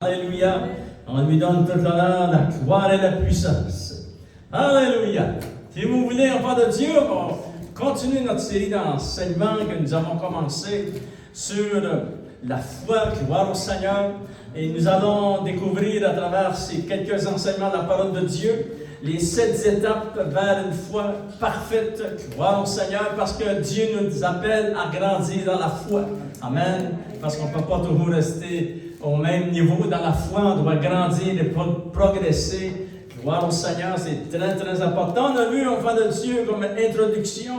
Alléluia. On lui donne tout l'honneur, la gloire et la puissance. Alléluia. Si vous voulez, enfants de Dieu, on continue notre série d'enseignements que nous avons commencé sur la foi, gloire au Seigneur. Et nous allons découvrir à travers ces quelques enseignements de la parole de Dieu les 7 étapes vers une foi parfaite, gloire au Seigneur, parce que Dieu nous appelle à grandir dans la foi. Amen. Parce qu'on ne peut pas toujours rester au même niveau dans la foi, on doit grandir et progresser. Gloire au Seigneur, c'est très très important. On a vu, enfant de Dieu, comme introduction,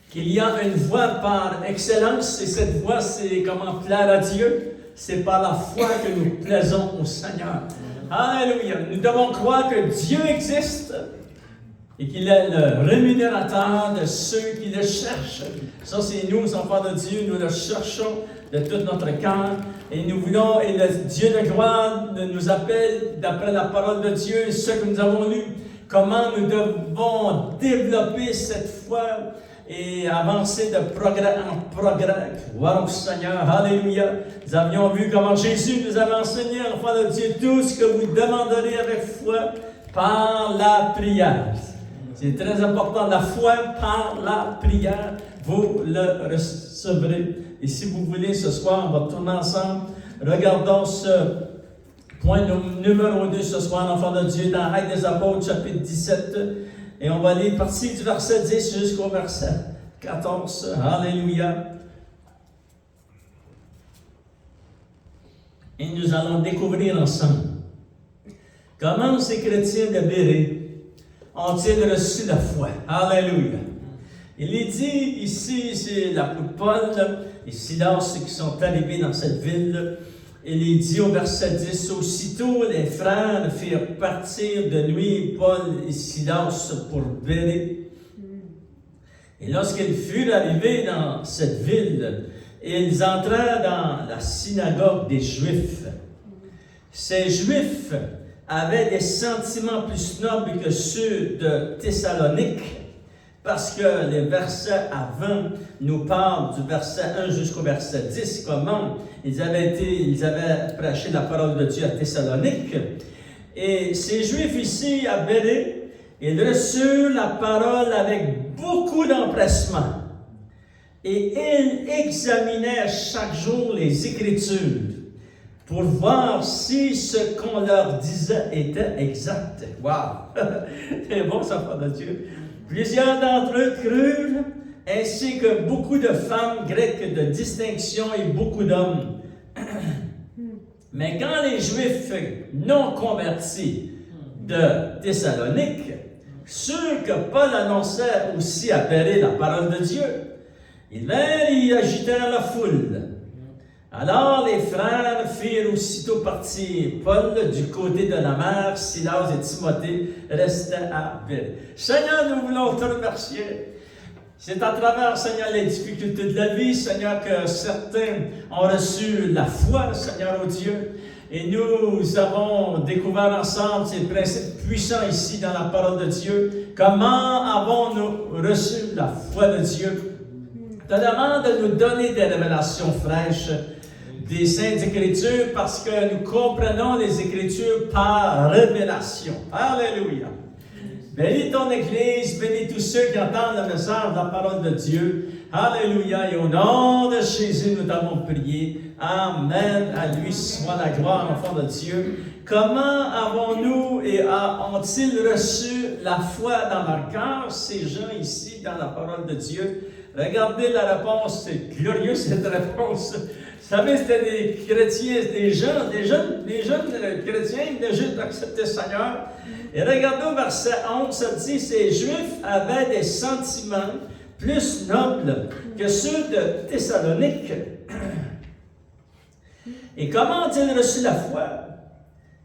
qu'il y a une voie par excellence, et cette voie, c'est comment plaire à Dieu. C'est par la foi que nous plaisons au Seigneur. Alléluia. Nous devons croire que Dieu existe et qu'il est le rémunérateur de ceux qui le cherchent. Ça, c'est nous, enfants de Dieu, nous le cherchons de tout notre cœur. Et nous voulons, et le Dieu de gloire nous appelle, d'après la parole de Dieu, et ce que nous avons lu, comment nous devons développer cette foi et avancer de progrès en progrès. Gloire au Seigneur. Alléluia. Nous avions vu comment Jésus nous avait enseigné, enfants de Dieu, tout ce que vous demanderez avec foi par la prière. C'est très important, la foi par la prière, vous le recevrez. Et si vous voulez, ce soir, on va tourner ensemble. Regardons ce point numéro 2 ce soir, enfants de Dieu, dans Actes des Apôtres, chapitre 17. Et on va lire partir du verset 10 jusqu'au verset 14. Alléluia. Et nous allons découvrir ensemble comment ces chrétiens de Bérée ont-ils reçu la foi. Alléluia. Il est dit ici, c'est l'apôtre Paul et Silas qui sont arrivés dans cette ville. Il est dit au verset 10, « Aussitôt les frères firent partir de nuit Paul et Silas pour Bérée. Et lorsqu'ils furent arrivés dans cette ville, ils entrèrent dans la synagogue des Juifs. Ces Juifs avaient des sentiments plus nobles que ceux de Thessalonique, parce que les versets avant nous parlent du verset 1 jusqu'au verset 10, comment ils avaient prêché la parole de Dieu à Thessalonique. Et ces Juifs ici à Bérée, ils reçurent la parole avec beaucoup d'empressement. Et ils examinaient chaque jour les Écritures pour voir si ce qu'on leur disait était exact. Wow! C'est bon, ça, Père de Dieu. Plusieurs d'entre eux crurent, ainsi que beaucoup de femmes grecques de distinction et beaucoup d'hommes. Mais quand les Juifs non convertis de Thessalonique, ceux que Paul annonçait aussi à Bérée la parole de Dieu, ils vinrent y agitèrent la foule. Alors les frères firent aussitôt partir Paul du côté de la mer, Silas et Timothée restaient à Bérée. Seigneur, nous voulons te remercier. C'est à travers, Seigneur, les difficultés de la vie, Seigneur, que certains ont reçu la foi, Seigneur, au Dieu. Et nous avons découvert ensemble ces principes puissants ici dans la parole de Dieu. Comment avons-nous reçu la foi de Dieu? Je te demande de nous donner des révélations fraîches des Saintes Écritures parce que nous comprenons les Écritures par révélation. Alléluia. Bénis ton Église, bénis tous ceux qui entendent le message de la parole de Dieu. Alléluia. Et au nom de Jésus, nous t'avons prié. Amen. À lui soit la gloire, enfant de Dieu. Comment avons-nous et ont-ils reçu la foi dans leur cœur, ces gens ici, dans la parole de Dieu? Regardez la réponse, c'est glorieux cette réponse. Vous savez, c'était des chrétiens, des jeunes chrétiens qui venaient juste accepter le Seigneur. Et regardez au verset 11, ça dit, ces Juifs avaient des sentiments plus nobles que ceux de Thessalonique. Et comment ont-ils reçu la foi?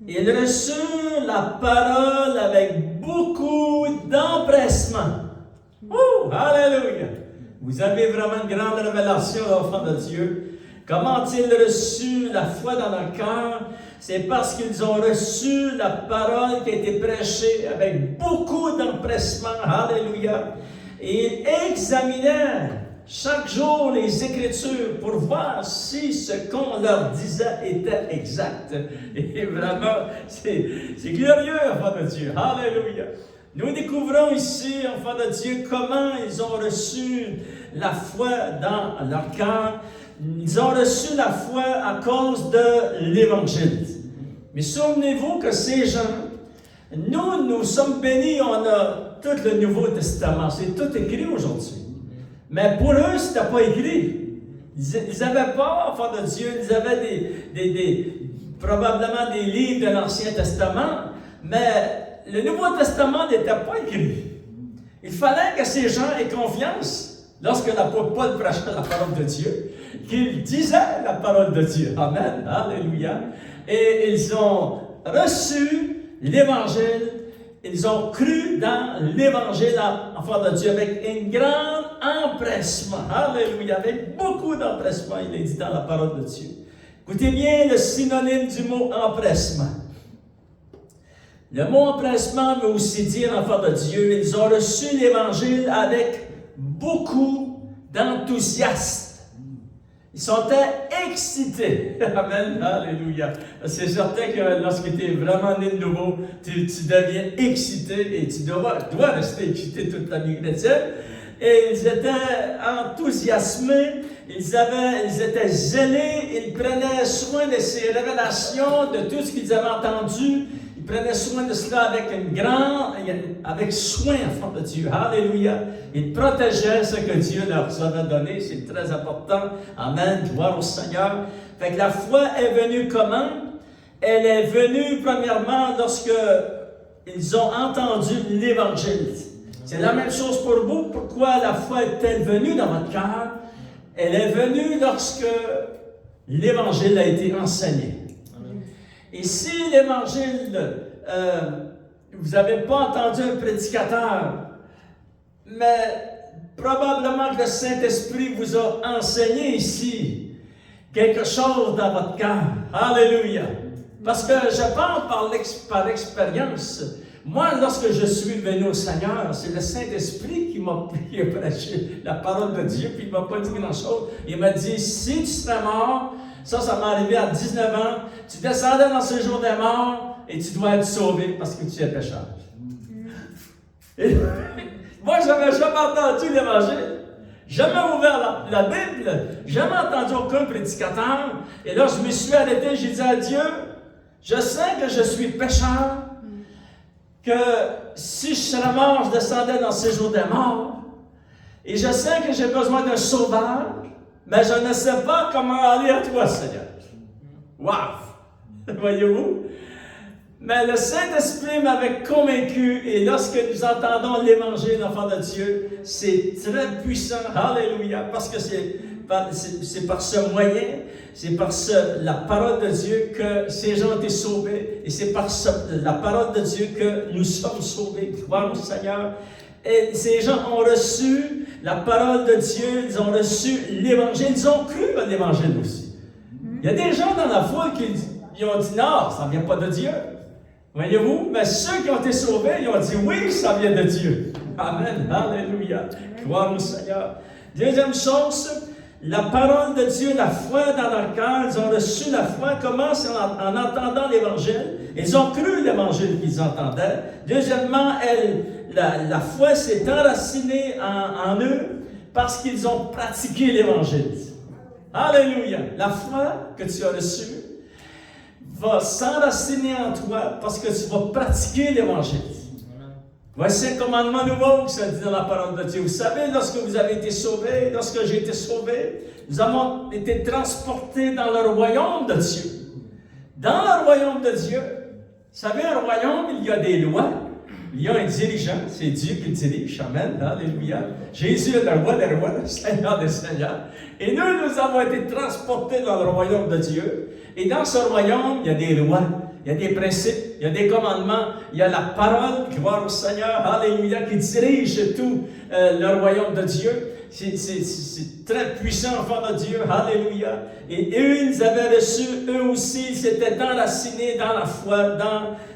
Ils reçurent la parole avec beaucoup d'empressement. Oh, alléluia! Vous avez vraiment une grande révélation, enfants de Dieu. Comment ont-ils reçu la foi dans leur cœur? C'est parce qu'ils ont reçu la parole qui a été prêchée avec beaucoup d'empressement. Alléluia. Et ils examinaient chaque jour les Écritures pour voir si ce qu'on leur disait était exact. Et vraiment, c'est glorieux, enfants de Dieu. Alléluia. Nous découvrons ici, enfants de Dieu, comment ils ont reçu la foi dans leur cœur. Ils ont reçu la foi à cause de l'Évangile. Mais souvenez-vous que ces gens, nous sommes bénis, on a tout le Nouveau Testament. C'est tout écrit aujourd'hui. Mais pour eux, ce n'était pas écrit. Ils n'avaient pas, enfants de Dieu, ils avaient probablement des livres de l'Ancien Testament, mais le Nouveau Testament n'était pas écrit. Il fallait que ces gens aient confiance lorsque l'apôtre Paul prêchait la parole de Dieu, qu'il disait la parole de Dieu. Amen. Alléluia. Et ils ont reçu l'Évangile, ils ont cru dans l'Évangile, enfants de Dieu, avec un grand empressement. Alléluia. Avec beaucoup d'empressement, il est dit dans la parole de Dieu. Écoutez bien le synonyme du mot empressement. Le mot empressement veut aussi dire, enfants de Dieu, ils ont reçu l'Évangile avec beaucoup d'enthousiasme. Ils sont excités. Amen. Alléluia. C'est certain que lorsque tu es vraiment né de nouveau, tu deviens excité et tu dois rester excité toute ta vie chrétienne. Et ils étaient enthousiasmés, ils étaient zélés, ils prenaient soin de ces révélations, de tout ce qu'ils avaient entendu. Ils prenaient soin de cela avec soin, enfant de Dieu. Alléluia. Ils protégeaient ce que Dieu leur avait donné. C'est très important. Amen. Gloire au Seigneur. Fait que la foi est venue comment? Elle est venue premièrement lorsque ils ont entendu l'Évangile. C'est la même chose pour vous. Pourquoi la foi est-elle venue dans votre cœur? Elle est venue lorsque l'Évangile a été enseigné. Et si l'Évangile, vous n'avez pas entendu un prédicateur, mais probablement que le Saint-Esprit vous a enseigné ici quelque chose dans votre cœur. Alléluia! Parce que je pense par expérience. Moi, lorsque je suis venu au Seigneur, c'est le Saint-Esprit qui m'a prêché la parole de Dieu, puis il ne m'a pas dit grand-chose. Il m'a dit, si tu serais mort, ça m'est arrivé à 19 ans, tu descendais dans ce jour des morts et tu dois être sauvé parce que tu es pécheur. Moi, je n'avais jamais entendu l'Évangile, jamais ouvert la Bible, jamais entendu aucun prédicateur. Et là, je me suis arrêté, j'ai dit à Dieu, je sais que je suis pécheur, que si je serais mort, je descendais dans ce jour des morts. Et je sais que j'ai besoin d'un sauveur, mais je ne sais pas comment aller à toi, Seigneur. Wow! Voyez-vous? Mais le Saint-Esprit m'avait convaincu, et lorsque nous entendons l'Évangile, enfant de Dieu, c'est très puissant. Alléluia! Parce que c'est par ce moyen, c'est par la parole de Dieu que ces gens ont été sauvés, et c'est par la parole de Dieu que nous sommes sauvés. Gloire au Seigneur. Et ces gens ont reçu la parole de Dieu, ils ont reçu l'Évangile, ils ont cru à l'Évangile aussi. Il y a des gens dans la foule qui ont dit non, ça ne vient pas de Dieu. Voyez-vous? Mais ceux qui ont été sauvés, ils ont dit oui, ça vient de Dieu. Amen. Alléluia. Gloire au Seigneur. Deuxième chose, la parole de Dieu, la foi dans leur cœur, ils ont reçu la foi. Comment? C'est en entendant l'Évangile. Ils ont cru l'Évangile qu'ils entendaient. Deuxièmement, la foi s'est enracinée en eux parce qu'ils ont pratiqué l'Évangile. Alléluia! La foi que tu as reçue va s'enraciner en toi parce que tu vas pratiquer l'Évangile. Voici un commandement nouveau qui se dit dans la parole de Dieu. Vous savez, lorsque vous avez été sauvés, lorsque j'ai été sauvé, nous avons été transportés dans le royaume de Dieu. Dans le royaume de Dieu, vous savez, un royaume, il y a des lois. Il y a un dirigeant, c'est Dieu qui dirige. Amen. Alléluia. Jésus est le roi des rois, le Seigneur des seigneurs. Et nous avons été transportés dans le royaume de Dieu. Et dans ce royaume, il y a des lois, il y a des principes, il y a des commandements, il y a la parole, gloire au Seigneur, alléluia, qui dirige tout le royaume de Dieu. C'est très puissant, enfant de Dieu, alléluia. Et eux, ils avaient reçu, eux aussi, ils s'étaient enracinés dans la foi,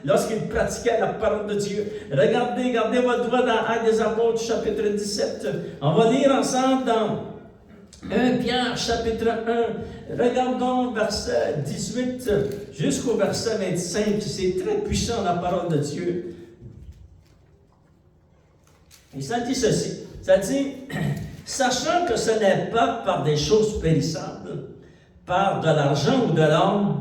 lorsqu'ils pratiquaient la parole de Dieu. Gardez votre doigt dans Actes des Apôtres, chapitre 17. On va lire ensemble dans 1 Pierre chapitre 1, regardons verset 18 jusqu'au verset 25, c'est très puissant la parole de Dieu. Et ça dit ceci, ça dit, sachant que ce n'est pas par des choses périssables, par de l'argent ou de l'or,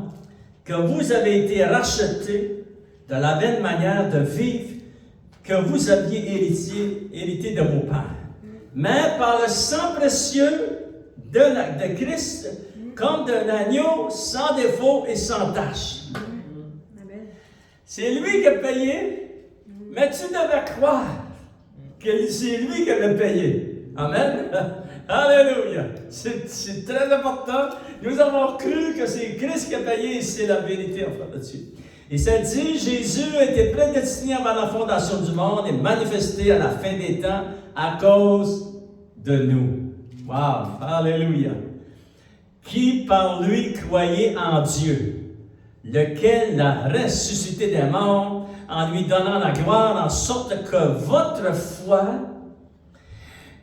que vous avez été rachetés de la vaine manière de vivre que vous aviez hérité de vos pères, mais par le sang précieux de Christ, comme d'un agneau sans défaut et sans tache. C'est lui qui a payé, mais tu devais croire que c'est lui qui avait payé. Amen. Alléluia. C'est très important. Nous avons cru que c'est Christ qui a payé et c'est la vérité en fait là-dessus. Et ça dit, Jésus était prédestiné avant la fondation du monde et manifesté à la fin des temps à cause de nous. Wow! Alléluia! Qui par lui croyait en Dieu, lequel l'a ressuscité des morts en lui donnant la gloire, en sorte que votre foi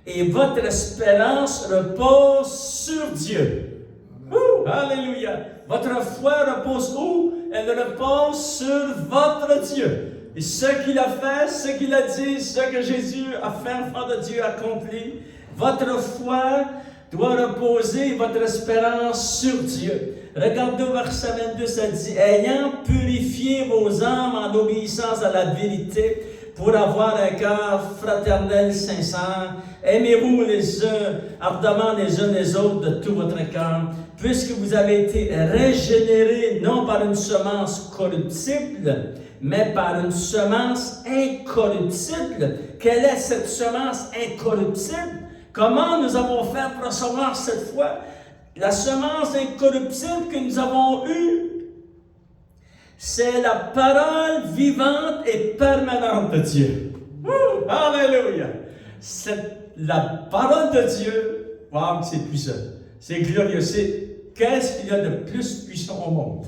et votre espérance reposent sur Dieu. Alléluia! Votre foi repose où? Elle repose sur votre Dieu. Et ce qu'il a fait, ce qu'il a dit, ce que Jésus a fait, enfant de Dieu, accompli, votre foi doit reposer, votre espérance sur Dieu. Regardez au verset 22, ça dit, ayant purifié vos âmes en obéissance à la vérité, pour avoir un cœur fraternel, sincère, aimez-vous les uns ardemment les uns les autres de tout votre cœur, puisque vous avez été régénérés non par une semence corruptible, mais par une semence incorruptible. Quelle est cette semence incorruptible? Comment nous avons fait pour recevoir cette foi? La semence incorruptible que nous avons eue, c'est la parole vivante et permanente de Dieu. Alléluia! C'est la parole de Dieu. Wow, c'est puissant. C'est glorieux. Qu'est-ce qu'il y a de plus puissant au monde?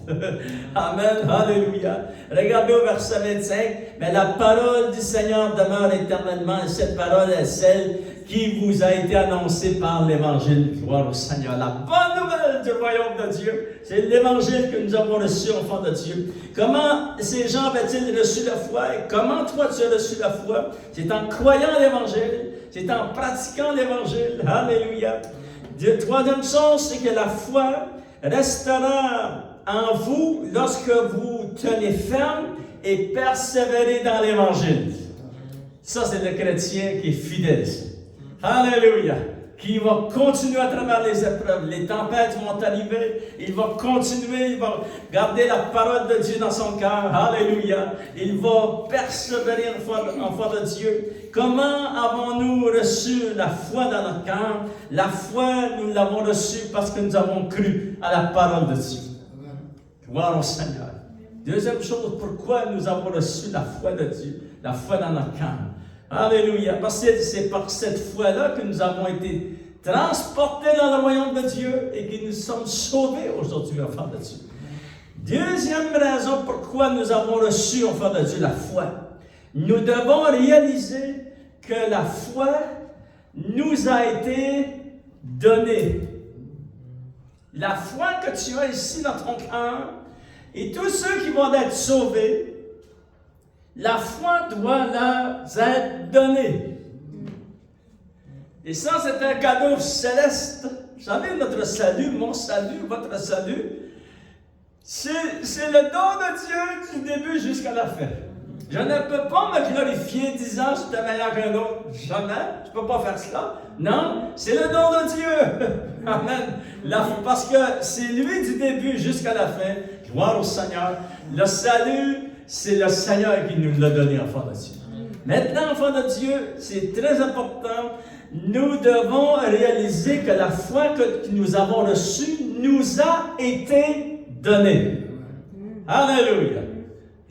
Amen. Alléluia. Regardez au verset 25. Mais la parole du Seigneur demeure éternellement, et cette parole est celle qui vous a été annoncée par l'Évangile. Gloire au Seigneur. La bonne nouvelle du royaume de Dieu, c'est l'Évangile que nous avons reçu, enfants de Dieu. Comment ces gens avaient-ils reçu la foi? Et comment toi tu as reçu la foi? C'est en croyant l'Évangile, c'est en pratiquant l'Évangile. Alléluia. Troisième chose, c'est que la foi restera en vous lorsque vous tenez ferme et persévérez dans l'Évangile. Ça, c'est le chrétien qui est fidèle. Alléluia! Qui va continuer à travers les épreuves. Les tempêtes vont arriver. Il va continuer, il va garder la parole de Dieu dans son cœur. Alléluia! Il va persévérer en foi de Dieu. Comment avons-nous reçu la foi dans notre cœur? La foi, nous l'avons reçue parce que nous avons cru à la parole de Dieu. Gloire au Seigneur. Deuxième chose, pourquoi nous avons reçu la foi de Dieu? La foi dans notre cœur. Alléluia. Parce que c'est par cette foi-là que nous avons été transportés dans le royaume de Dieu et que nous sommes sauvés aujourd'hui, enfants de Dieu. Deuxième raison pourquoi nous avons reçu, enfants de Dieu, la foi. Nous devons réaliser que la foi nous a été donnée. La foi que tu as ici dans ton cœur et tous ceux qui vont être sauvés, la foi doit leur être donnée. Et ça, c'est un cadeau céleste. Vous savez, notre salut, mon salut, votre salut, c'est le don de Dieu du début jusqu'à la fin. Je ne peux pas me glorifier disant je suis meilleur qu'un autre. Jamais. Je ne peux pas faire cela. Non, c'est le don de Dieu. Amen. Parce que c'est lui du début jusqu'à la fin. Gloire au Seigneur. Le salut, c'est le Seigneur qui nous l'a donné, enfant de Dieu. Maintenant, enfant de Dieu, c'est très important. Nous devons réaliser que la foi que nous avons reçue nous a été donnée. Alléluia.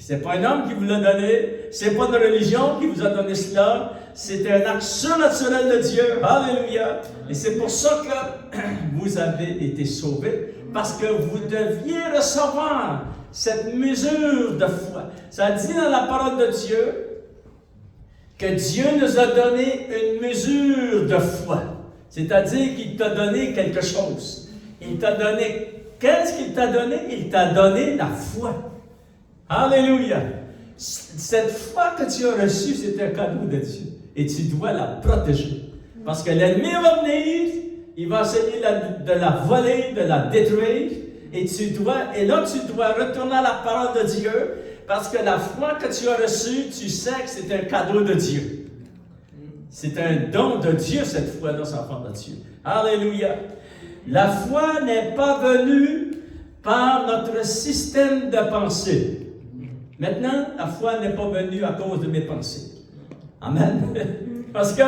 Ce n'est pas un homme qui vous l'a donné, ce n'est pas une religion qui vous a donné cela, c'est un acte surnaturel de Dieu. Alléluia. Et c'est pour ça que vous avez été sauvés, parce que vous deviez recevoir cette mesure de foi. Ça dit dans la parole de Dieu que Dieu nous a donné une mesure de foi. C'est-à-dire qu'il t'a donné quelque chose. Il t'a donné... Qu'est-ce qu'il t'a donné? Il t'a donné la foi. Alléluia! Cette foi que tu as reçue, c'est un cadeau de Dieu. Et tu dois la protéger. Parce que l'ennemi va venir, il va essayer de la voler, de la détruire. Et là, tu dois retourner à la parole de Dieu. Parce que la foi que tu as reçue, tu sais que c'est un cadeau de Dieu. C'est un don de Dieu, cette foi-là, enfant de Dieu. Alléluia! La foi n'est pas venue par notre système de pensée. Maintenant, la foi n'est pas venue à cause de mes pensées. Amen. Parce que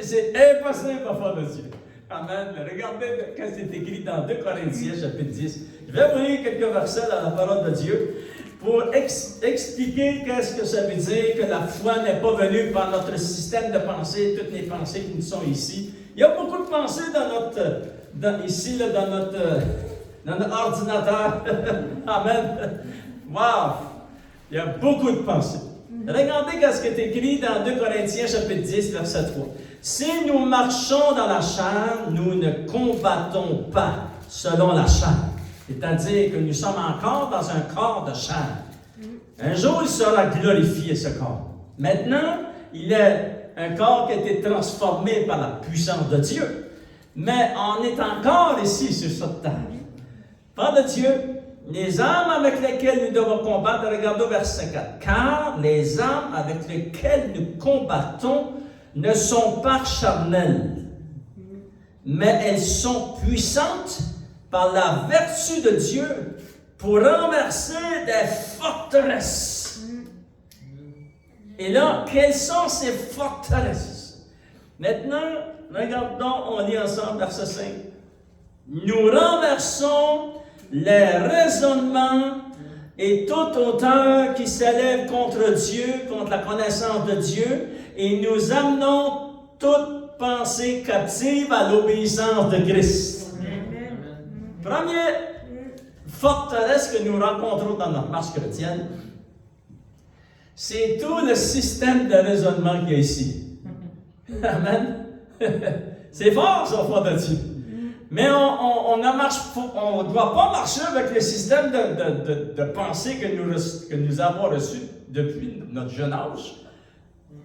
c'est impossible à faire de Dieu. Amen. Regardez quand c'est écrit dans 2 Corinthiens, chapitre 10. Je vais vous lire quelques versets dans la parole de Dieu pour expliquer qu'est-ce que ça veut dire que la foi n'est pas venue par notre système de pensée, toutes les pensées qui nous sont ici. Il y a beaucoup de pensées dans notre ordinateur. Amen. Wow! Il y a beaucoup de pensées. Regardez ce qui est écrit dans 2 Corinthiens, chapitre 10, verset 3. Si nous marchons dans la chair, nous ne combattons pas selon la chair. C'est-à-dire que nous sommes encore dans un corps de chair. Un jour, il sera glorifié, ce corps. Maintenant, il est un corps qui a été transformé par la puissance de Dieu. Mais on est encore ici, sur cette terre. Par de Dieu, les armes avec lesquelles nous devons combattre, regardez au verset 4. Car les armes avec lesquelles nous combattons ne sont pas charnelles, mais elles sont puissantes par la vertu de Dieu pour renverser des forteresses. Et là, quelles sont ces forteresses? Maintenant, regardons, on lit ensemble verset 5. Nous renversons les raisonnements et toute hauteur qui s'élève contre Dieu, contre la connaissance de Dieu, et nous amenons toute pensée captive à l'obéissance de Christ. Amen. Première forteresse que nous rencontrons dans notre marche chrétienne, c'est tout le système de raisonnement qu'il y a ici. Amen. C'est fort, ça, foi de Dieu. Mais on ne doit pas marcher avec le système de pensée que nous avons reçu depuis notre jeune âge,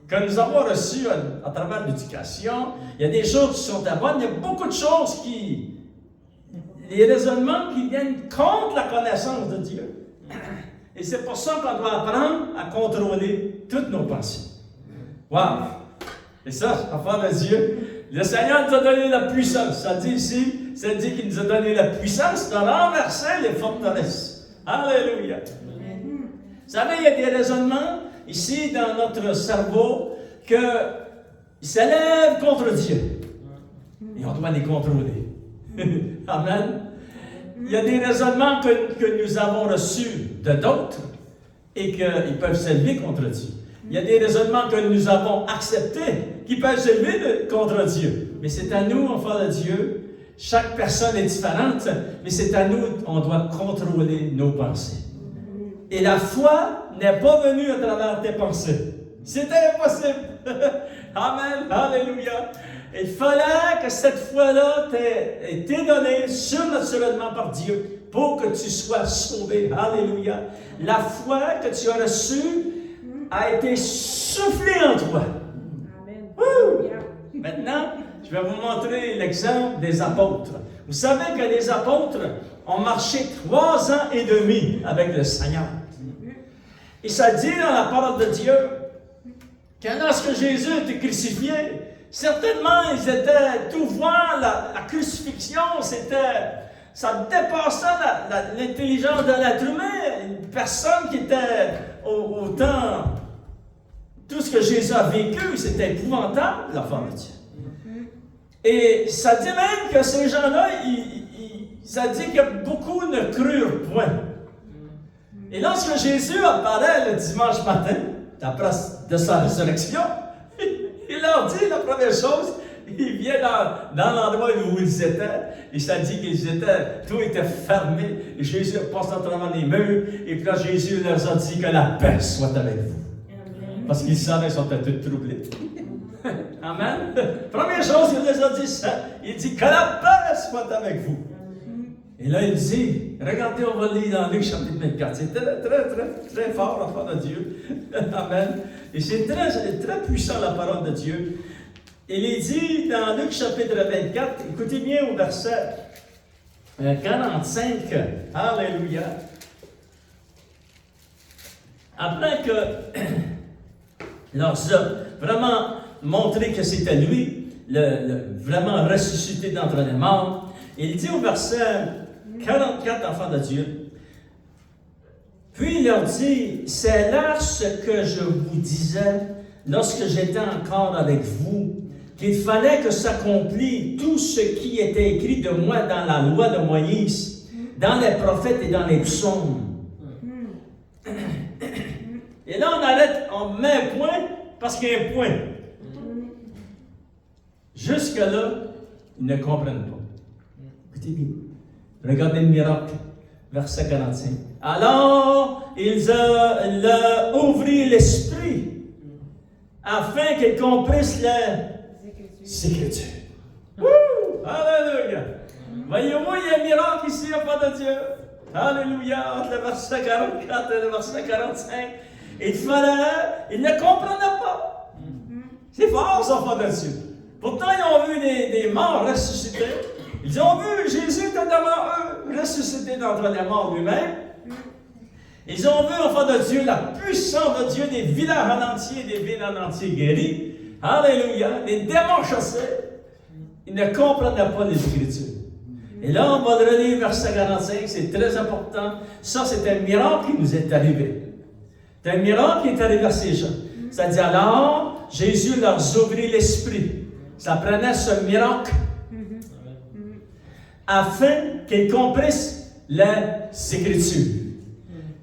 que nous avons reçu à travers l'éducation. Il y a des choses qui sont bonnes, il y a beaucoup de choses les raisonnements qui viennent contre la connaissance de Dieu. Et c'est pour ça qu'on doit apprendre à contrôler toutes nos pensées. Wow! Et ça, enfant de Dieu, le Seigneur nous a donné la puissance. Ça dit ici, ça dit qu'il nous a donné la puissance de renverser les forteresses. Alléluia! Vous savez, il y a des raisonnements ici dans notre cerveau qui s'élèvent contre Dieu. Et on doit les contrôler. Amen. Il y a des raisonnements que nous avons reçus de d'autres et qu'ils peuvent s'élever contre Dieu. Il y a des raisonnements que nous avons acceptés qui peuvent s'élever contre Dieu. Mais c'est à nous, enfants de Dieu. Chaque personne est différente, mais c'est à nous, on doit contrôler nos pensées. Et la foi n'est pas venue à travers tes pensées. C'était impossible. Amen. Alléluia. Il fallait que cette foi-là t'ait été donnée surnaturellement par Dieu pour que tu sois sauvé. Alléluia. La foi que tu as reçue a été soufflée en toi. Amen. Maintenant, je vais vous montrer l'exemple des apôtres. Vous savez que les apôtres ont marché 3 ans et demi avec le Seigneur. Et ça dit dans la parole de Dieu que lorsque Jésus était crucifié, certainement ils étaient tout voir la crucifixion, ça dépassait l'intelligence de l'être humain. Une personne qui était autant... Tout ce que Jésus a vécu, c'était épouvantable, l'enfant de Dieu. Et ça dit même que ces gens-là, ça dit que beaucoup ne crurent point. Et lorsque Jésus apparaît le dimanche matin, après de sa résurrection, il leur dit la première chose, il vient dans l'endroit où ils étaient, et ça dit tout était fermé, et Jésus passe à travers les murs, et puis là Jésus leur a dit que la paix soit avec vous. Parce qu'ils savaient qu'ils sont tous troublés. Amen. Première chose, il les a dit ça. Il dit que la paix soit avec vous. Et là, il dit, regardez, on va lire dans Luc chapitre 24. C'est très, très, très, très fort, la parole de Dieu. Amen. Et c'est très, très puissant, la parole de Dieu. Il est dit dans Luc chapitre 24, écoutez bien au verset 45. Alléluia. Après que leur a vraiment montré que c'était lui, vraiment ressuscité d'entre les morts, il dit au verset 44, enfants de Dieu, puis il leur dit, c'est là ce que je vous disais lorsque j'étais encore avec vous, qu'il fallait que s'accomplisse tout ce qui était écrit de moi dans la loi de Moïse, dans les prophètes et dans les psaumes. Et là, on arrête, on met un point parce qu'il y a un point. Jusque-là, ils ne comprennent pas. Écoutez bien. Regardez le miracle, verset 45. Alors, ils ont ouvert l'esprit afin qu'ils comprissent les Écritures. Alléluia! Voyez-vous, il y a un miracle ici, enfant de Dieu. Alléluia! Entre le verset 44 et le verset 45. Ils ne comprenaient pas. C'est fort, ces enfants de Dieu. Pourtant, ils ont vu des morts ressuscités. Ils ont vu Jésus devant eux, ressuscité d'entre les morts lui-même. Ils ont vu, enfants de Dieu, la puissance de Dieu, des villages en entier, des villes en entier guéries. Alléluia. Les démons chassés. Ils ne comprenaient pas les Écritures. Et là, on va le relire, verset 45, c'est très important. Ça, c'est un miracle qui nous est arrivé. C'est un miracle qui est arrivé à ces gens. C'est-à-dire, alors, Jésus leur ouvrit l'esprit. Ça prenait ce miracle afin qu'ils comprissent les Écritures.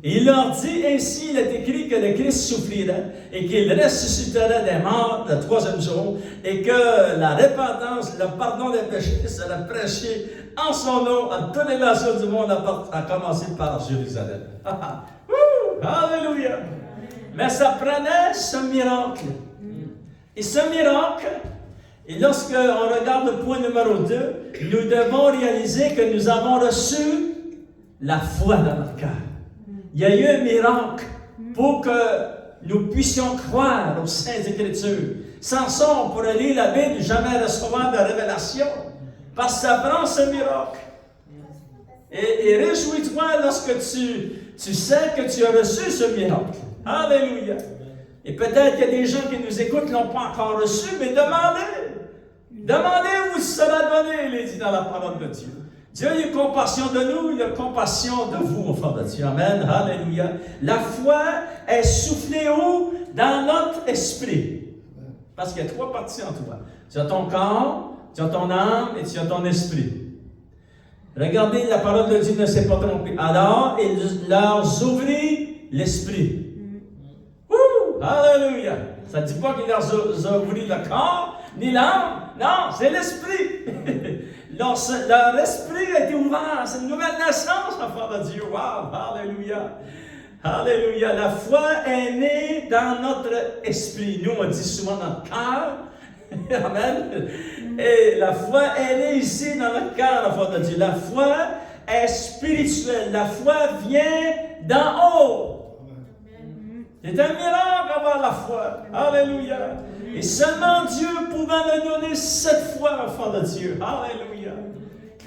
Et il leur dit, ainsi il est écrit que le Christ souffrirait et qu'il ressusciterait des morts le troisième jour et que la repentance, le pardon des péchés serait prêché en son nom à toutes les nations du monde, à commencer par Jérusalem. Alléluia! Mais ça prenait ce miracle. Et ce miracle, et lorsqu'on regarde le point numéro 2, nous devons réaliser que nous avons reçu la foi dans notre cœur. Il y a eu un miracle pour que nous puissions croire aux Saintes Écritures. Sans ça, on pourrait lire la Bible et jamais recevoir de révélation. Parce que ça prend ce miracle. Et réjouis-toi lorsque tu sais que tu as reçu ce miracle. Alléluia. Et peut-être qu'il y a des gens qui nous écoutent qui ne l'ont pas encore reçu, mais demandez. Demandez où sera donné, il est dit dans la parole de Dieu. Dieu a eu compassion de nous, il a compassion de vous, enfants de Dieu. Amen. Alléluia. La foi est soufflée où? Dans notre esprit. Parce qu'il y a 3 parties en toi. Tu as ton corps, tu as ton âme et tu as ton esprit. Regardez, la parole de Dieu ne s'est pas trompée. Alors, il leur ouvrit l'esprit. Alléluia. Ça ne dit pas qu'il leur a ouvert le corps, ni l'âme. Non, c'est l'esprit. Leur esprit a été ouvert. C'est une nouvelle naissance, enfant de Dieu. Wow, alléluia. Alléluia. La foi est née dans notre esprit. Nous, on dit souvent notre cœur. Amen. Et la foi est née ici dans notre cœur, enfant de Dieu. La foi est spirituelle. La foi vient d'en haut. C'est un miracle avoir la foi. Alléluia. Et seulement Dieu pouvait nous donner cette foi, enfant de Dieu. Alléluia.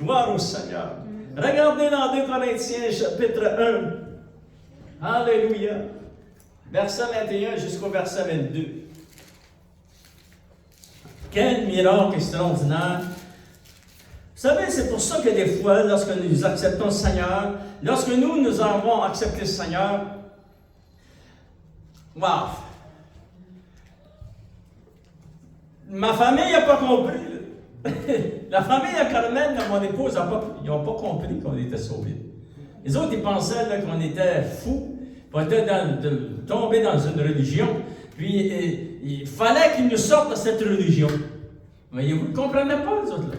Gloire au Seigneur. Regardez dans 2 Corinthiens, chapitre 1. Alléluia. Verset 21 jusqu'au verset 22. Quel miracle extraordinaire. Vous savez, c'est pour ça que des fois, lorsque nous acceptons le Seigneur, lorsque nous avons accepté le Seigneur, wow! Ma famille n'a pas compris. La famille à Carmen, mon épouse, ils n'ont pas compris qu'on était sauvés. Les autres, ils pensaient qu'on était fous, qu'on était tombés dans une religion, puis il fallait qu'ils nous sortent de cette religion. Mais vous ne comprenez pas, les autres, là.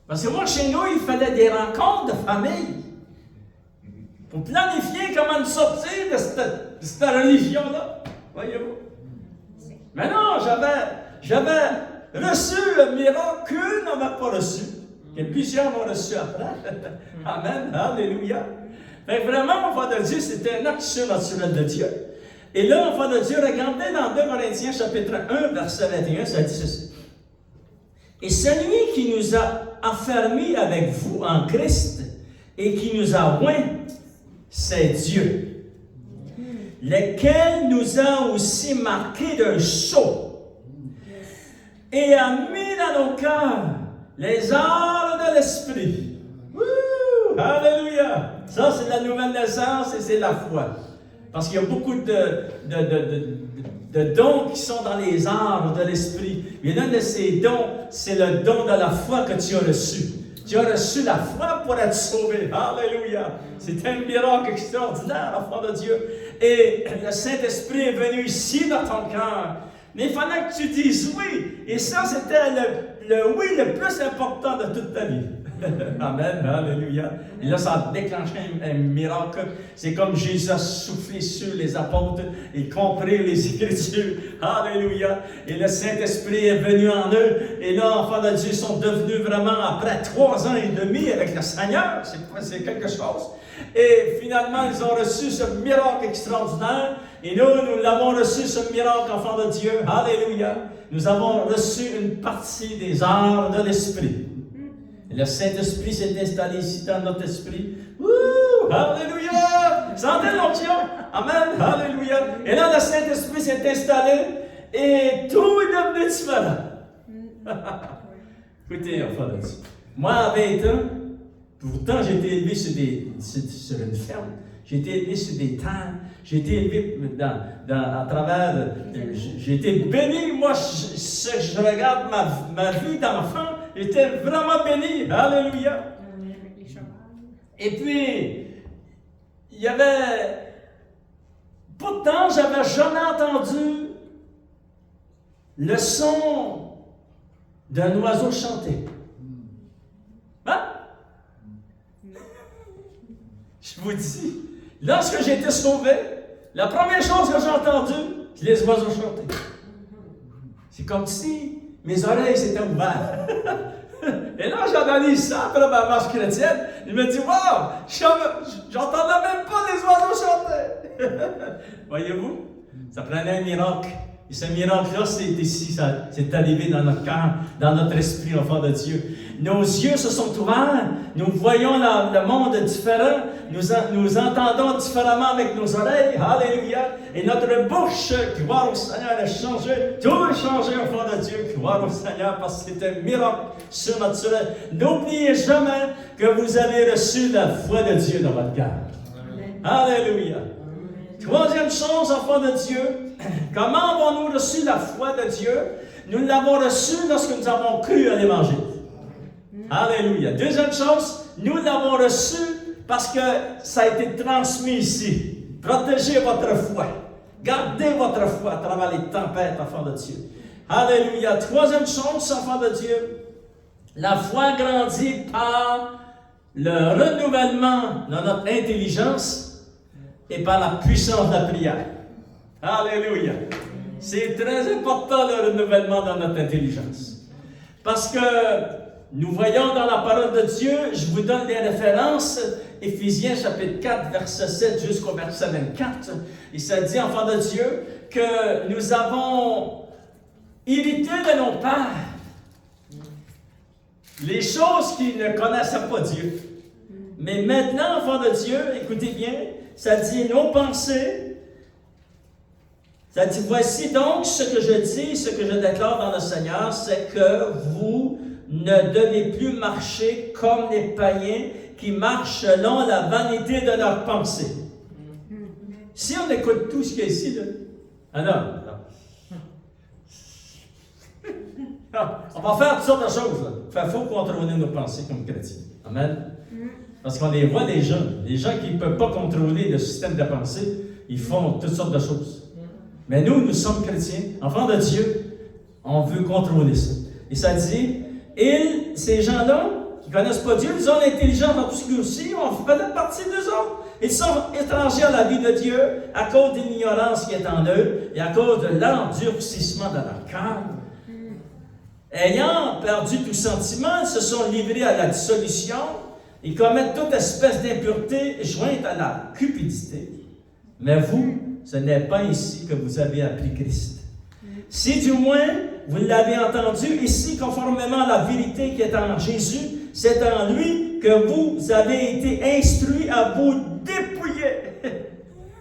Parce que moi, chez nous, il fallait des rencontres de famille pour planifier comment nous sortir de cette religion-là. Voyez-vous? Mais non, j'avais reçu un miracle qu'eux n'avaient pas reçu, que plusieurs m'ont reçu après. Amen, alléluia. Mais vraiment, enfant de Dieu, c'était un acte surnaturel de Dieu. Et là, enfant de Dieu, regardez dans 2 Corinthiens chapitre 1, verset 21, ça dit ceci. Et celui qui nous a affermis avec vous en Christ et qui nous a oints, c'est Dieu, lequel nous a aussi marqués d'un sceau et a mis dans nos cœurs les arts de l'esprit. Alléluia! Ça, c'est la nouvelle naissance et c'est la foi. Parce qu'il y a beaucoup de dons qui sont dans les arts de l'esprit. Et l'un de ces dons, c'est le don de la foi que tu as reçu. Tu as reçu la foi pour être sauvé. Alléluia! C'est un miracle extraordinaire, enfant de Dieu. Et le Saint-Esprit est venu ici dans ton cœur. Mais il fallait que tu dises oui. Et ça, c'était le oui le plus important de toute ta vie. Amen, alléluia. Et là, ça a déclenché un miracle. C'est comme Jésus a soufflé sur les apôtres et compris les Écritures. Alléluia. Et le Saint-Esprit est venu en eux. Et là, enfants de Dieu sont devenus vraiment, après 3 ans et demi avec le Seigneur, c'est quelque chose. Et finalement, ils ont reçu ce miracle extraordinaire. Et nous l'avons reçu, ce miracle, enfants de Dieu. Alléluia. Nous avons reçu une partie des arts de l'Esprit. Et le Saint-Esprit s'est installé ici dans notre esprit. Wouh! Alléluia! Sentez l'onction! Amen! Alléluia! Et là, le Saint-Esprit s'est installé et tout est devenu différent. Écoutez, enfants de Dieu. Moi, à 20 ans, pourtant, j'ai été élevé sur une ferme. J'ai été élevé sur des terres. J'ai été élevé à travers. J'ai été béni. Moi, je regarde ma vie d'enfant. J'étais vraiment béni. Alléluia. Et puis, il y avait. Pourtant, j'avais jamais entendu le son d'un oiseau chanter. Hein? Je vous dis, lorsque j'ai été sauvé, la première chose que j'ai entendue, c'est les oiseaux chanter. C'est comme si mes oreilles s'étaient ouvertes. Et là, j'analyse ça après ma marche chrétienne. Je me dis, wow, j'entendais même pas les oiseaux chanter. Voyez-vous, ça prenait un miracle. Et ce miracle-là, c'est ici, c'est arrivé dans notre cœur, dans notre esprit, enfant de Dieu. Nos yeux se sont ouverts, nous voyons le monde différent, nous entendons différemment avec nos oreilles, alléluia, et notre bouche, gloire au Seigneur, a changé, tout a changé, enfant de Dieu, gloire au Seigneur, parce que c'est un miracle surnaturel. N'oubliez jamais que vous avez reçu la foi de Dieu dans votre cœur. Alléluia. Troisième chose, enfant de Dieu, comment avons-nous reçu la foi de Dieu? Nous l'avons reçue lorsque nous avons cru à l'Évangile. Alléluia. Deuxième chose, nous l'avons reçu parce que ça a été transmis ici. Protégez votre foi. Gardez votre foi à travers les tempêtes, enfants de Dieu. Alléluia. Troisième chose, enfants de Dieu, la foi grandit par le renouvellement de notre intelligence et par la puissance de la prière. Alléluia. C'est très important le renouvellement de notre intelligence. Parce que nous voyons dans la parole de Dieu, je vous donne des références, Éphésiens chapitre 4, verset 7 jusqu'au verset 24. Et ça dit, enfants de Dieu, que nous avons hérité de nos pères les choses qui ne connaissaient pas Dieu. Mais maintenant, enfants de Dieu, écoutez bien, ça dit nos pensées. Ça dit, voici donc ce que je dis, ce que je déclare dans le Seigneur, c'est que vous ne devez plus marcher comme les païens qui marchent selon la vanité de leurs pensées. Si on écoute tout ce qui est ici, là, non. On va faire toutes sortes de choses. Il faut contrôler nos pensées comme chrétiens. Amen. Parce qu'on les voit, les gens qui ne peuvent pas contrôler le système de pensée, ils font toutes sortes de choses. Mais nous sommes chrétiens, enfants de Dieu, on veut contrôler ça. Et ça dit, ces gens-là Ils ne connaissent pas Dieu, ils ont l'intelligence dans tout ce qui est aussi, on fait peut-être partie d'eux autres. Ils sont étrangers à la vie de Dieu à cause de l'ignorance qui est en eux et à cause de l'endurcissement de leur cœur. Ayant perdu tout sentiment, ils se sont livrés à la dissolution. Ils commettent toute espèce d'impureté jointe à la cupidité. Mais vous, ce n'est pas ici que vous avez appris Christ. Si du moins vous l'avez entendu ici, conformément à la vérité qui est en Jésus, c'est en lui que vous avez été instruits à vous dépouiller.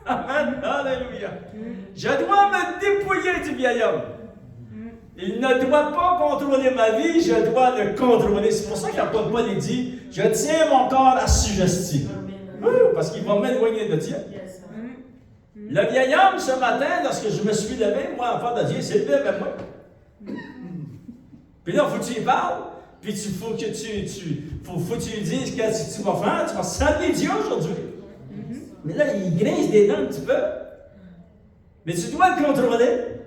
Amen. Alléluia. Je dois me dépouiller du vieil homme. Il ne doit pas contrôler ma vie, je dois le contrôler. C'est pour ça qu'apôtre Paul dit, je tiens mon corps assujetti. Oui, parce qu'il va m'éloigner de Dieu. Le vieil homme, ce matin, lorsque je me suis levé, moi, enfant de Dieu, s'est levé avec moi. Puis là, il faut que tu y parles, puis il faut que tu lui dises que tu vas faire, tu vas saluer Dieu aujourd'hui. Mais là, il grince des dents un petit peu. Mais tu dois le contrôler.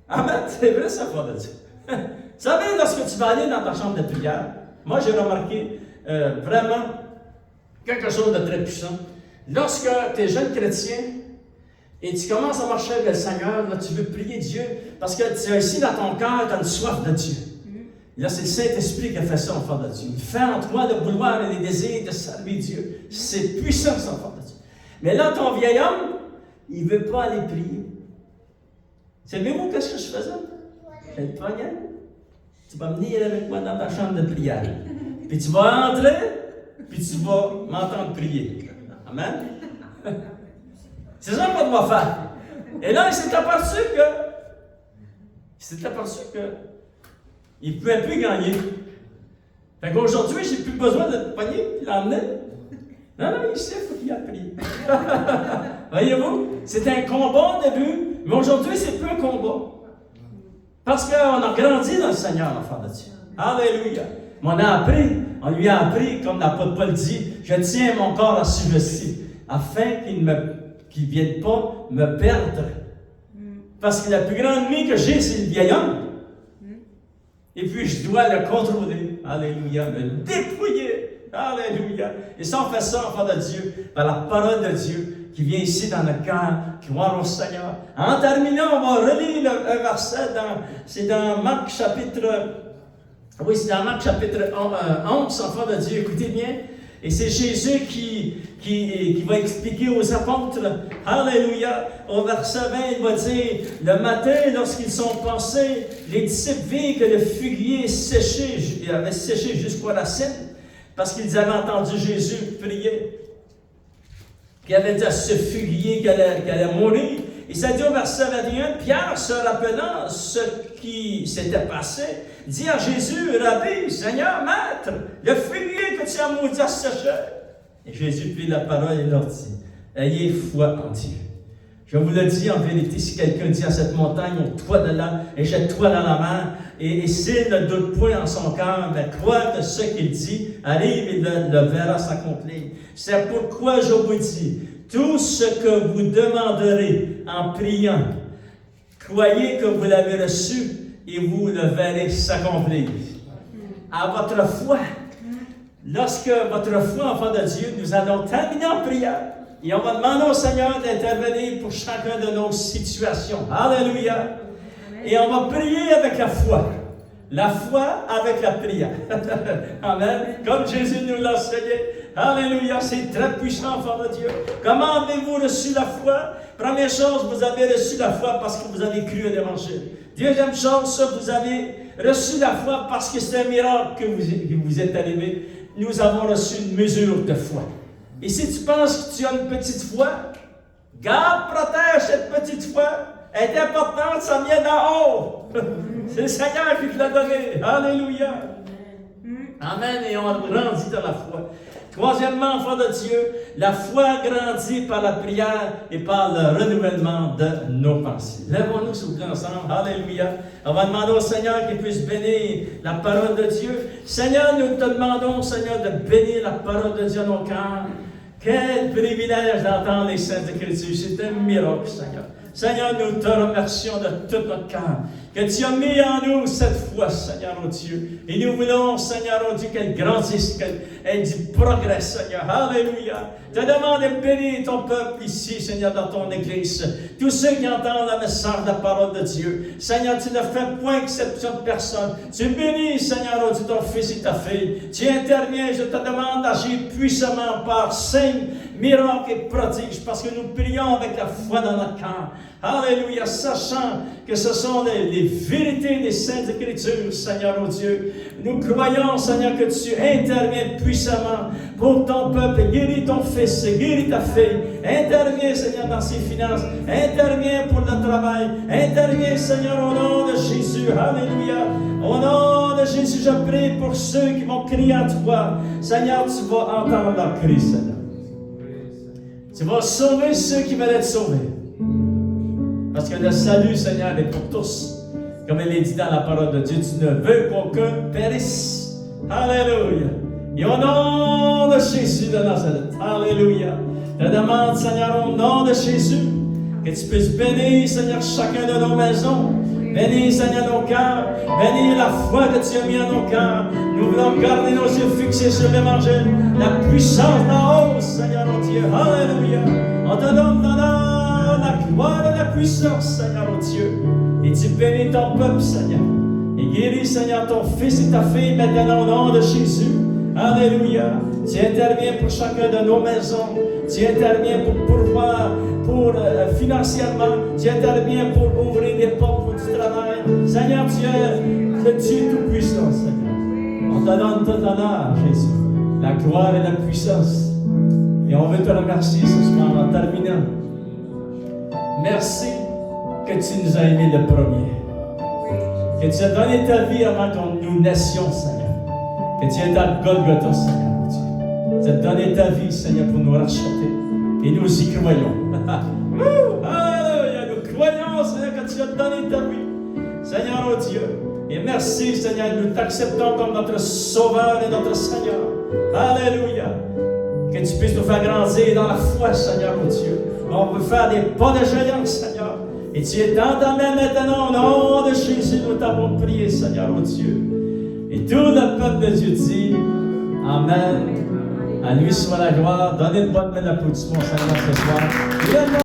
Amen, c'est vrai ça, enfant de Dieu. Vous savez, lorsque tu vas aller dans ta chambre de prière, moi, j'ai remarqué vraiment quelque chose de très puissant. Lorsque tu es jeune chrétien et tu commences à marcher avec le Seigneur, là, tu veux prier Dieu, parce que tu as ici dans ton cœur, tu as une soif de Dieu. Et là, c'est le Saint-Esprit qui a fait ça, enfant de Dieu. Il fait en toi le vouloir et les désirs de saluer Dieu. C'est puissant, ça, enfant de Dieu. Mais là, ton vieil homme, il ne veut pas aller prier. Savez-vous qu'est-ce que je faisais? Je le pognais. Tu vas venir avec moi dans ta chambre de prière. Puis tu vas entrer, puis tu vas m'entendre prier. Amen? C'est ça qu'on doit faire. Et là, il s'est aperçu il ne pouvait plus gagner. Fait qu'aujourd'hui, je n'ai plus besoin de te pogner et l'emmener. Non, il sait, il faut qu'il a prié. Voyez-vous, c'était un combat au début, mais aujourd'hui, c'est plus un combat. Parce qu'on a grandi dans le Seigneur, l'enfant de Dieu. Alléluia. Mais on lui a appris, comme l'apôtre Paul dit, je tiens mon corps assujetti, afin qu'il ne vienne pas me perdre. Parce que le plus grand ennemi que j'ai, c'est le vieil homme. Et puis, je dois le contrôler. Alléluia. Me dépouiller. Alléluia. Et ça, on fait ça, enfant de Dieu, par la parole de Dieu qui vient ici dans notre cœur. Gloire au Seigneur. En terminant, on va relire un verset. C'est dans Marc chapitre 11, enfant de Dieu. Écoutez bien. Et c'est Jésus qui va expliquer aux apôtres, alléluia, au verset 20, il va dire, le matin, lorsqu'ils sont passés, les disciples virent que le figuier avait séché jusqu'à la scène, parce qu'ils avaient entendu Jésus prier, qu'il avait dit à ce figuier qu'il allait mourir. Et ça dit au verset 21, Pierre, se rappelant ce qui s'était passé, dit à Jésus, Rabbi, Seigneur, Maître, le figuier que tu as maudit a séché. Et Jésus prit la parole et leur dit, ayez foi en Dieu. Je vous le dis en vérité, si quelqu'un dit à cette montagne, ôte-toi de là et jette-toi dans la mer, et s'il ne doute point en son cœur, mais croit que ce qu'il dit arrive et le verra s'accomplir. C'est pourquoi je vous dis, tout ce que vous demanderez en priant, croyez que vous l'avez reçu et vous le verrez s'accomplir. À votre foi, lorsque votre foi, enfant de Dieu, nous allons terminer en prière et on va demander au Seigneur d'intervenir pour chacun de nos situations. Alléluia! Et on va prier avec la foi. La foi avec la prière. Amen. Comme Jésus nous l'a enseigné. Alléluia. C'est très puissant, enfant de Dieu. Comment avez-vous reçu la foi? Première chose, vous avez reçu la foi parce que vous avez cru à l'Évangile. Deuxième chose, vous avez reçu la foi parce que c'est un miracle que vous êtes arrivé. Nous avons reçu une mesure de foi. Et si tu penses que tu as une petite foi, garde, protège cette petite foi. Elle est importante, ça vient d'en haut. C'est le Seigneur qui te l'a donné. Alléluia. Amen. Et on grandit dans la foi. Troisièmement, enfant de Dieu, la foi grandit par la prière et par le renouvellement de nos pensées. Lèvons-nous s'il vous plaît ensemble. Alléluia. On va demander au Seigneur qu'il puisse bénir la parole de Dieu. Seigneur, nous te demandons, Seigneur, de bénir la parole de Dieu dans nos cœurs. Quel privilège d'entendre les Saintes Écritures. C'est un miracle, Seigneur. Seigneur, nous te remercions de tout notre cœur, que tu as mis en nous cette foi, Seigneur, oh Dieu. Et nous voulons, Seigneur, oh Dieu, qu'elle grandisse, qu'elle ait du progrès, Seigneur. Alléluia. Je te demande de bénir ton peuple ici, Seigneur, dans ton Église. Tous ceux qui entendent le message de la parole de Dieu. Seigneur, tu ne fais point exception de personne. Tu bénis, Seigneur, oh Dieu, ton fils et ta fille. Tu interviens, je te demande d'agir puissamment par signes, miracles et prodiges, parce que nous prions avec la foi dans notre cœur. Alléluia, sachant que ce sont les vérités des Saintes Écritures, Seigneur, oh Dieu. Nous croyons, Seigneur, que tu interviens puissamment pour ton peuple. Guéris ton fils, guéris ta fille. Interviens, Seigneur, dans ses finances. Interviens pour le travail. Interviens, Seigneur, au nom de Jésus. Alléluia. Au nom de Jésus, je prie pour ceux qui vont crier à toi. Seigneur, tu vas entendre leur cri, Seigneur. Tu vas sauver ceux qui veulent être sauvés. Parce que le salut, Seigneur, est pour tous. Comme il est dit dans la parole de Dieu, tu ne veux qu'aucun périsse. Alléluia. Et au nom de Jésus de Nazareth, alléluia. Je te demande, Seigneur, au nom de Jésus, que tu puisses bénir, Seigneur, chacun de nos maisons. Bénis, Seigneur, nos cœurs. Bénis la foi que tu as mis en nos cœurs. Nous voulons garder nos yeux fixés sur l'Évangile. La puissance d'en haut, Seigneur, oh Dieu. Alléluia. On te donne la gloire et la puissance, Seigneur, oh Dieu. Et tu bénis ton peuple, Seigneur. Et guéris, Seigneur, ton fils et ta fille maintenant au nom de Jésus. Alléluia. Tu interviens pour chacun de nos maisons. Tu interviens pour pourvoir, financièrement. Tu interviens pour ouvrir des portes pour du travail. Seigneur, tu es le Dieu tout-puissant, Seigneur. On te donne tout honneur, Jésus. La gloire et la puissance. Et on veut te remercier ce soir en terminant. Merci que tu nous as aimés le premier. Que tu as donné ta vie avant que nous naissions, Seigneur. Que tu es à Golgotha, Seigneur, Dieu. Tu as donné ta vie, Seigneur, pour nous racheter. Et nous y croyons. Alléluia. Nous croyons, Seigneur, que tu as donné ta vie. Seigneur, oh Dieu. Et merci, Seigneur, nous t'acceptons comme notre Sauveur et notre Seigneur. Alléluia. Que tu puisses nous faire grandir dans la foi, Seigneur, oh Dieu. On veut faire des pas de géant, Seigneur. Et tu es dans ta main maintenant, au nom de Jésus, nous t'avons prié, Seigneur, oh Dieu. Et tout le peuple de Dieu dit Amen. À lui soit la gloire. Donnez une bonne main d'applaudissement, Seigneur, ce soir.